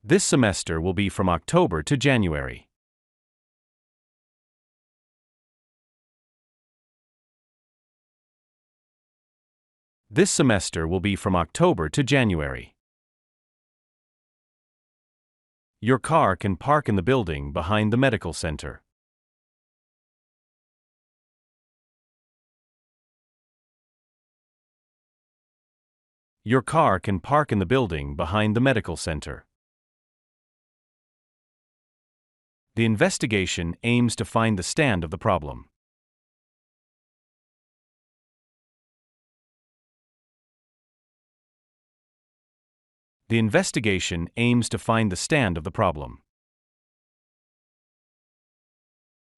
This semester will be from October to January. This semester will be from October to January. Your car can park in the building behind the medical center. Your car can park in the building behind the medical center. The investigation aims to find the stand of the problem. The investigation aims to find the stand of the problem.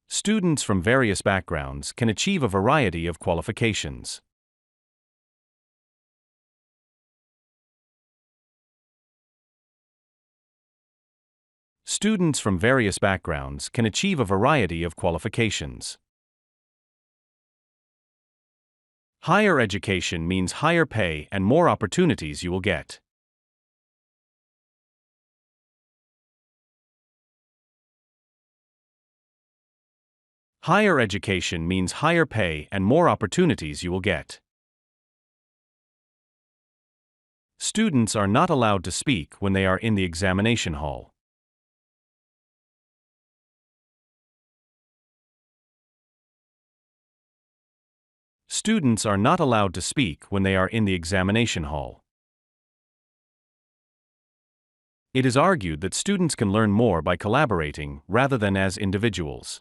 Students from various backgrounds can achieve a variety of qualifications. Students from various backgrounds can achieve a variety of qualifications. Higher education means higher pay and more opportunities you will get. Higher education means higher pay and more opportunities you will get. Students are not allowed to speak when they are in the examination hall. Students are not allowed to speak when they are in the examination hall. It is argued that students can learn more by collaborating rather than as individuals.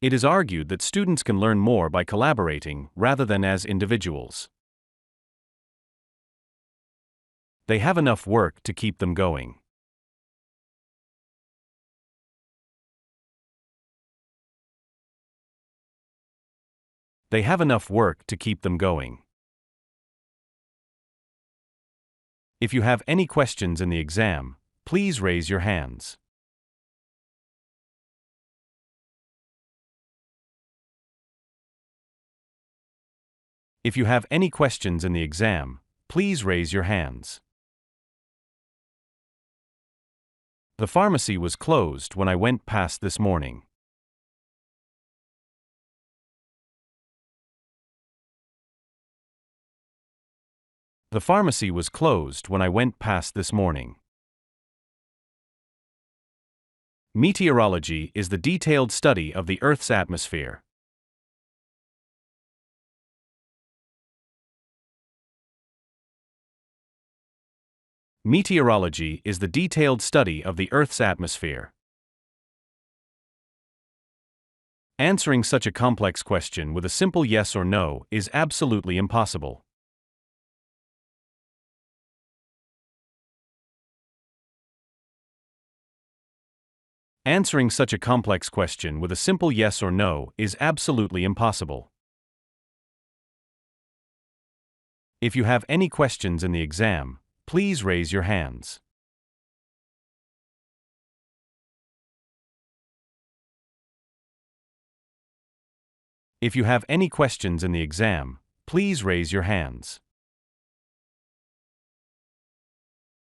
It is argued that students can learn more by collaborating rather than as individuals. They have enough work to keep them going. They have enough work to keep them going. If you have any questions in the exam, please raise your hands. If you have any questions in the exam, please raise your hands. The pharmacy was closed when I went past this morning. The pharmacy was closed when I went past this morning. Meteorology is the detailed study of the Earth's atmosphere. Meteorology is the detailed study of the Earth's atmosphere. Answering such a complex question with a simple yes or no is absolutely impossible. Answering such a complex question with a simple yes or no is absolutely impossible. If you have any questions in the exam, please raise your hands. If you have any questions in the exam, please raise your hands.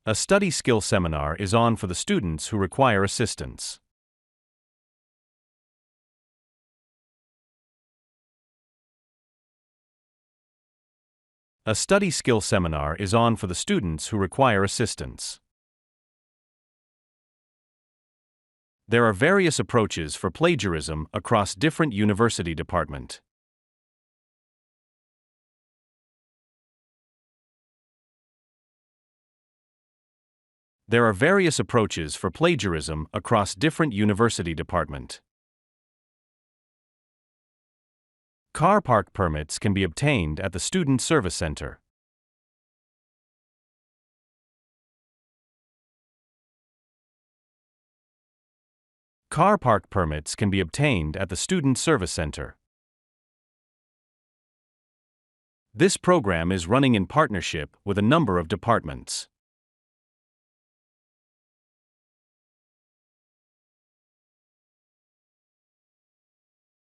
A study skill seminar is on for the students who require assistance. A study skill seminar is on for the students who require assistance. There are various approaches for plagiarism across different university departments. There are various approaches for plagiarism across different university departments. Car park permits can be obtained at the Student Service Center. Car park permits can be obtained at the Student Service Center. This program is running in partnership with a number of departments.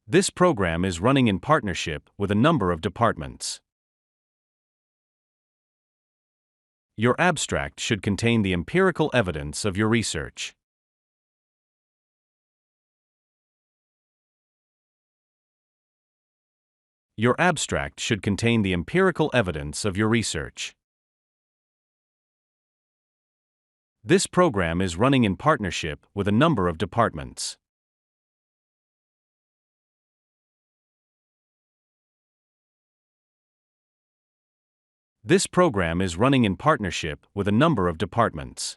This program is running in partnership with a number of departments. Your abstract should contain the empirical evidence of your research. Your abstract should contain the empirical evidence of your research. This program is running in partnership with a number of departments. This program is running in partnership with a number of departments.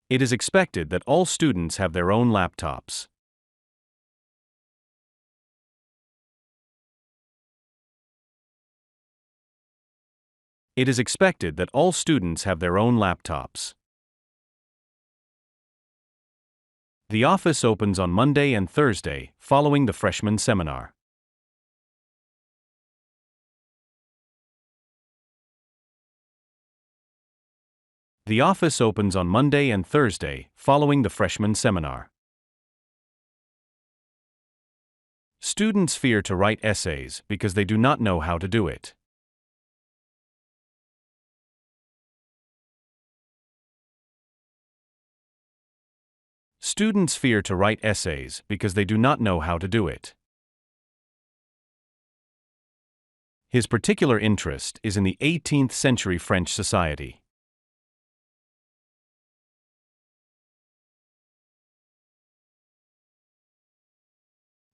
It is expected that all students have their own laptops. It is expected that all students have their own laptops. The office opens on Monday and Thursday, following the freshman seminar. The office opens on Monday and Thursday, following the freshman seminar. Students fear to write essays because they do not know how to do it. Students fear to write essays because they do not know how to do it. His particular interest is in the 18th century French society.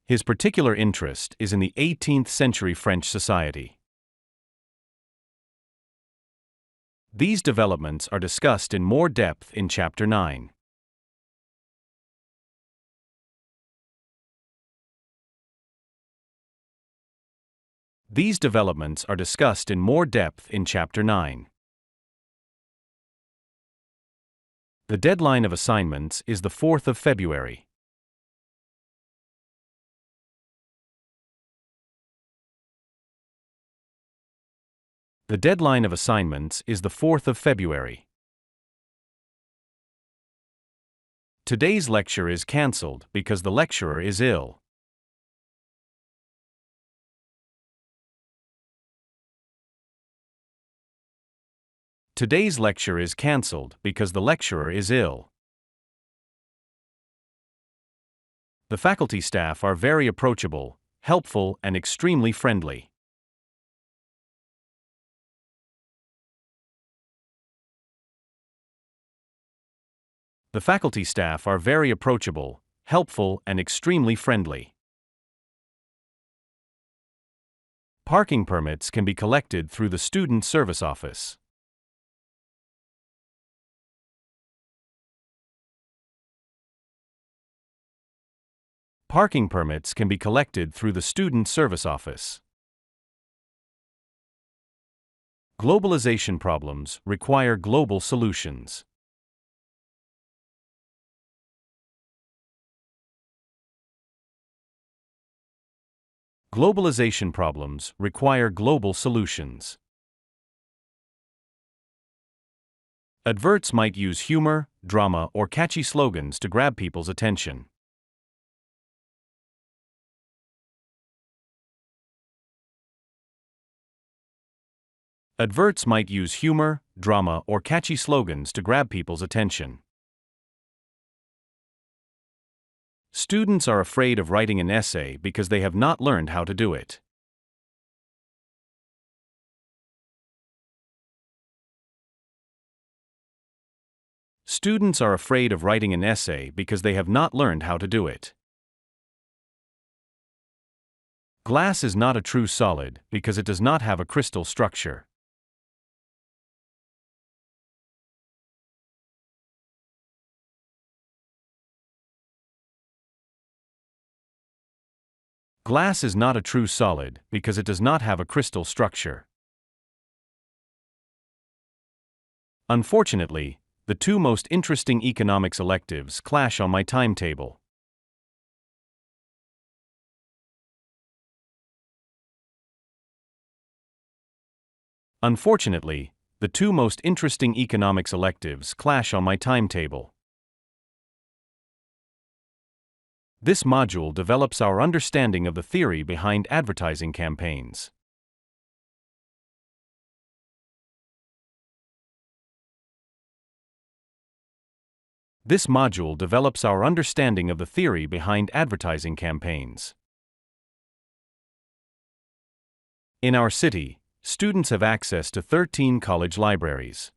His particular interest is in the 18th century French society. These developments are discussed in more depth in Chapter 9. These developments are discussed in more depth in Chapter 9. The deadline of assignments is the 4th of February. The deadline of assignments is the 4th of February. Today's lecture is cancelled because the lecturer is ill. Today's lecture is cancelled because the lecturer is ill. The faculty staff are very approachable, helpful, and extremely friendly. The faculty staff are very approachable, helpful, and extremely friendly. Parking permits can be collected through the Student Service Office. Parking permits can be collected through the Student Service Office. Globalization problems require global solutions. Globalization problems require global solutions. Adverts might use humor, drama, or catchy slogans to grab people's attention. Adverts might use humor, drama, or catchy slogans to grab people's attention. Students are afraid of writing an essay because they have not learned how to do it. Students are afraid of writing an essay because they have not learned how to do it. Glass is not a true solid because it does not have a crystal structure. Glass is not a true solid because it does not have a crystal structure. Unfortunately, the two most interesting economics electives clash on my timetable. Unfortunately, the two most interesting economics electives clash on my timetable. This module develops our understanding of the theory behind advertising campaigns. This module develops our understanding of the theory behind advertising campaigns. In our city, students have access to 13 college libraries.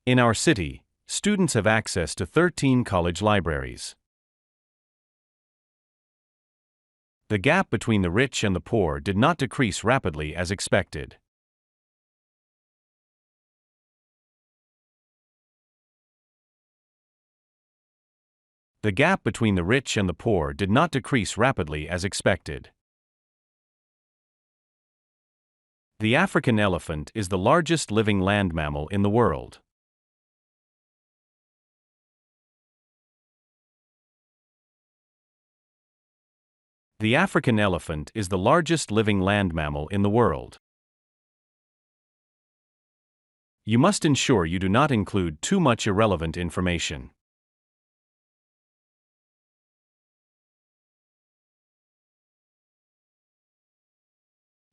In our city, students have access to 13 college libraries. The gap between the rich and the poor did not decrease rapidly as expected. The gap between the rich and the poor did not decrease rapidly as expected. The African elephant is the largest living land mammal in the world. The African elephant is the largest living land mammal in the world. You must ensure you do not include too much irrelevant information.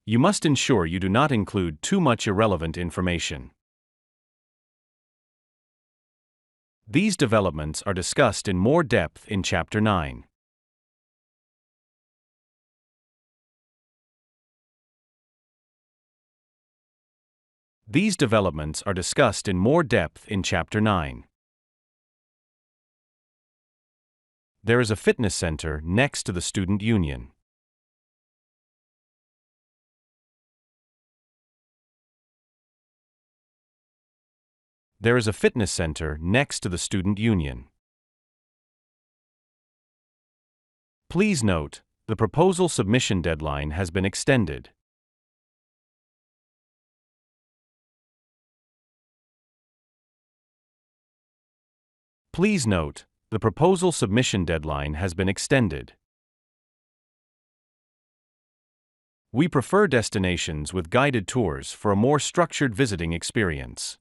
You must ensure you do not include too much irrelevant information. These developments are discussed in more depth in Chapter 9. These developments are discussed in more depth in Chapter 9. There is a fitness center next to the student union. There is a fitness center next to the student union. Please note, the proposal submission deadline has been extended. Please note, the proposal submission deadline has been extended. We prefer destinations with guided tours for a more structured visiting experience.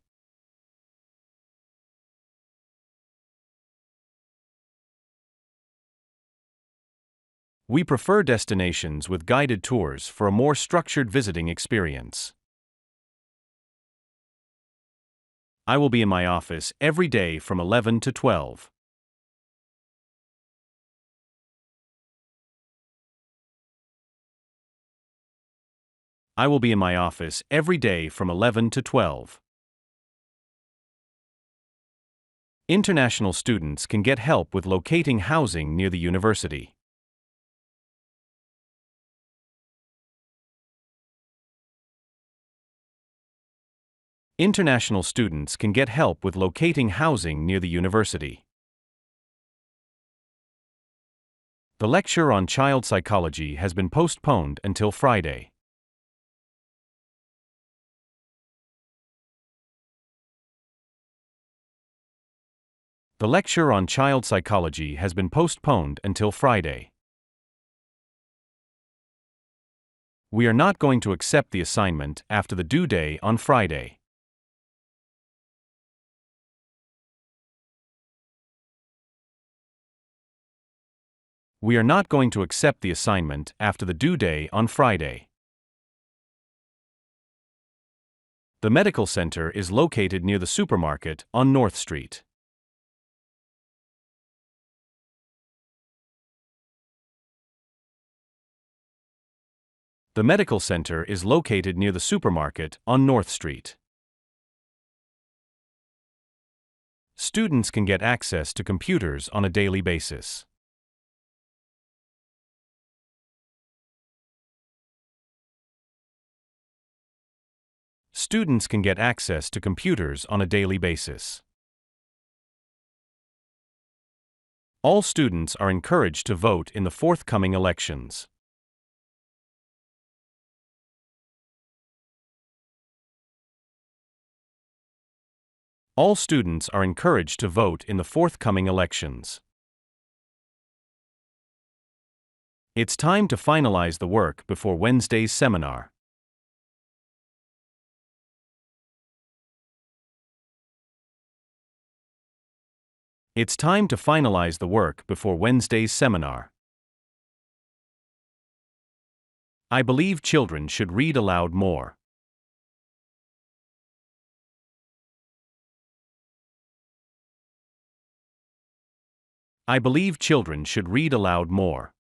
We prefer destinations with guided tours for a more structured visiting experience. I will be in my office every day from 11 to 12. I will be in my office every day from 11 to 12. International students can get help with locating housing near the university. International students can get help with locating housing near the university. The lecture on child psychology has been postponed until Friday. The lecture on child psychology has been postponed until Friday. We are not going to accept the assignment after the due day on Friday. We are not going to accept the assignment after the due day on Friday. The medical center is located near the supermarket on North Street. The medical center is located near the supermarket on North Street. Students can get access to computers on a daily basis. Students can get access to computers on a daily basis. All students are encouraged to vote in the forthcoming elections. All students are encouraged to vote in the forthcoming elections. It's time to finalize the work before Wednesday's seminar. It's time to finalize the work before Wednesday's seminar. I believe children should read aloud more. I believe children should read aloud more.